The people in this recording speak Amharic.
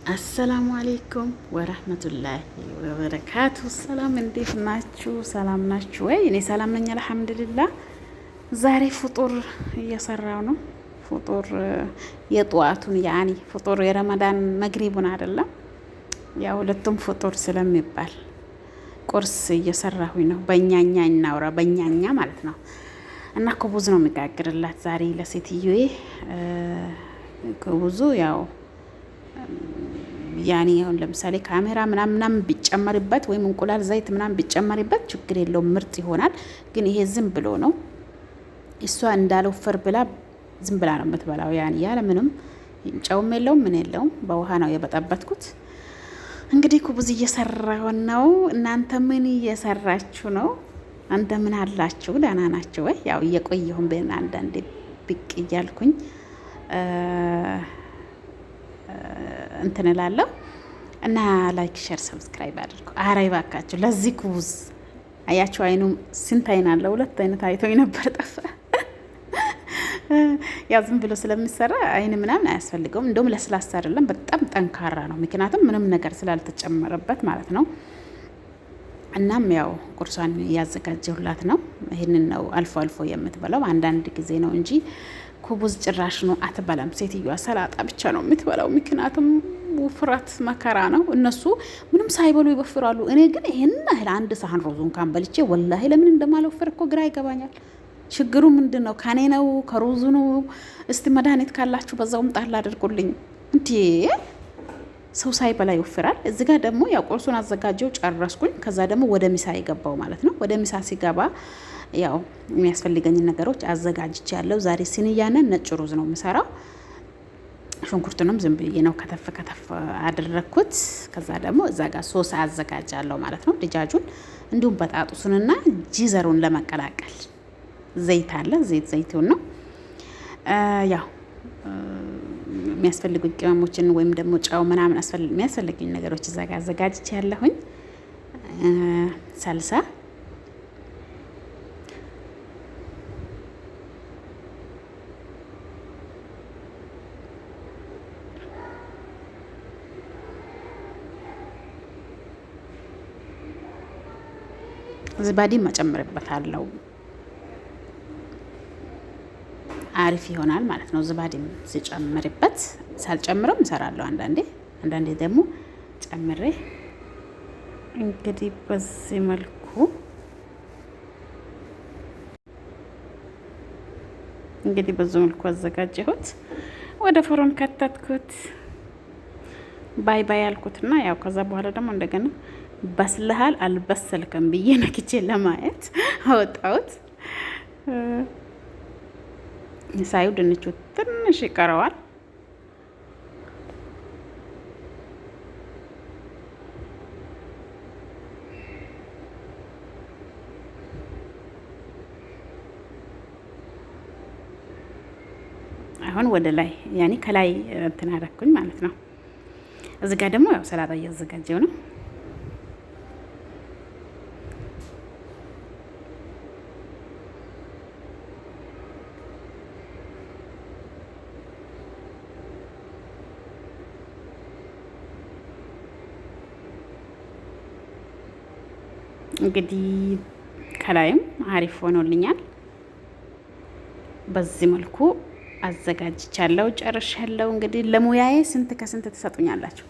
አሰላሙ አሌይኩም ወረህመቱላሂ ወበረካቱ። ሰላም እንዴት ናችሁ? ሰላም ናችሁ ወይ? እኔ ሰላም ነኝ አልሐምዱሊላህ። ዛሬ ፍጡር እየሰራው ነው። ፍጡር የጠዋቱን ያኒ ፍጡር የረመዳን መግሪቡን አይደለም፣ ያው ሁለቱም ፍጡር ስለሚባል ቁርስ እየሰራሁኝ ነው። በእኛኛ እናውራ፣ በእኛኛ ማለት ነው። እና ኩቡዝ ነው የሚጋግርላት ዛሬ ለሴትዮዬ። ኩቡዙ ያው ያኔ አሁን ለምሳሌ ካሜራ ምናምን ቢጨመርበት ወይም እንቁላል ዘይት ምናምን ቢጨመርበት ችግር የለውም፣ ምርጥ ይሆናል። ግን ይሄ ዝም ብሎ ነው። እሷ እንዳልወፈር ብላ ዝም ብላ ነው የምትበላው። ያኔ ያለ ምንም ጨውም የለውም ምን የለውም። በውሃ ነው የበጠበጥኩት። እንግዲህ ኩቡዝ እየሰራሁ ነው። እናንተ ምን እየሰራችሁ ነው? አንተ ምን አላችሁ? ደህና ናችሁ ወይ? ያው እየቆየሁም አንዳንዴ ብቅ እያልኩኝ እንትን እላለሁ እና ላይክ ሼር ሰብስክራይብ አድርጉ። ኧረ እባካችሁ ለዚህ ኩቡዝ አያችሁ፣ አይኑ ስንት አይን አለ? ሁለት አይነት አይቶኝ ነበር ጠፋ። ያው ዝም ብሎ ስለሚሰራ አይን ምናምን አያስፈልገውም። እንደውም ለስላሳ አይደለም፣ በጣም ጠንካራ ነው። ምክንያቱም ምንም ነገር ስላልተጨመረበት ማለት ነው። እናም ያው ቁርሷን እያዘጋጀሁላት ነው። ይህንን ነው አልፎ አልፎ የምትበላው፣ አንዳንድ ጊዜ ነው እንጂ ኩቡዝ ጭራሽ ነው አትበላም። ሴትዮዋ ሰላጣ ብቻ ነው የምትበላው። ምክንያቱም ውፍረት መከራ ነው። እነሱ ምንም ሳይበሉ ይወፍራሉ። እኔ ግን ይሄን ያህል አንድ ሳህን ሩዙን ካን በልቼ ወላሂ ለምን እንደማልወፍር እኮ ግራ ይገባኛል። ችግሩ ምንድን ነው? ከኔ ነው ከሩዙ ነው? እስቲ መድኃኒት ካላችሁ በዛውም ጣል አድርጉልኝ። እንዴ ሰው ሳይበላ ይወፍራል። እዚህ ጋር ደግሞ ያው ቁርሱን አዘጋጀው ጨረስኩኝ። ከዛ ደግሞ ወደ ሚሳ የገባው ማለት ነው። ወደ ሚሳ ሲገባ ያው የሚያስፈልገኝን ነገሮች አዘጋጅቼ ያለው ዛሬ ሲንያና ነጭ ሩዝ ነው የምሰራው። ሽንኩርቱንም ዝም ብዬ ነው ከተፍ ከተፍ አደረኩት። ከዛ ደግሞ እዛ ጋር ሶስ አዘጋጃለሁ ማለት ነው። ድጃጁን እንዲሁም በጣጡስንና ጂዘሩን ለመቀላቀል ዘይት አለ፣ ዘይቱን ነው ያው የሚያስፈልጉኝ ቅመሞችን ወይም ደግሞ ጨው ምናምን የሚያስፈልጉኝ ነገሮች እዛ ጋር አዘጋጅቼ ያለሁኝ። ሰልሳ ዝባዲ መጨመርበታለሁ፣ አሪፍ ይሆናል ማለት ነው። ዝባዲም ሲጨምርበት ሳልጨምረው እንሰራለሁ አንዳንዴ ደግሞ ጨምሬ እንግዲህ በዚህ መልኩ አዘጋጀሁት። ወደ ፍሩን ከተትኩት። ባይ ባይ ያልኩትና ያው ከዛ በኋላ ደግሞ እንደገና በስልሃል አልበሰልከም ብዬ ነክቼ ለማየት አወጣሁት። ሳዩ ድንቹ ትንሽ ይቀረዋል። አሁን ወደ ላይ ያኔ ከላይ እንትን አደረኩኝ ማለት ነው። እዚህ ጋር ደግሞ ያው ሰላጣ እያዘጋጀው ነው። እንግዲህ ከላይም አሪፍ ሆኖልኛል። በዚህ መልኩ አዘጋጅቻለሁ፣ ጨርሻለሁ። እንግዲህ ለሙያዬ ስንት ከስንት ትሰጡኛላችሁ?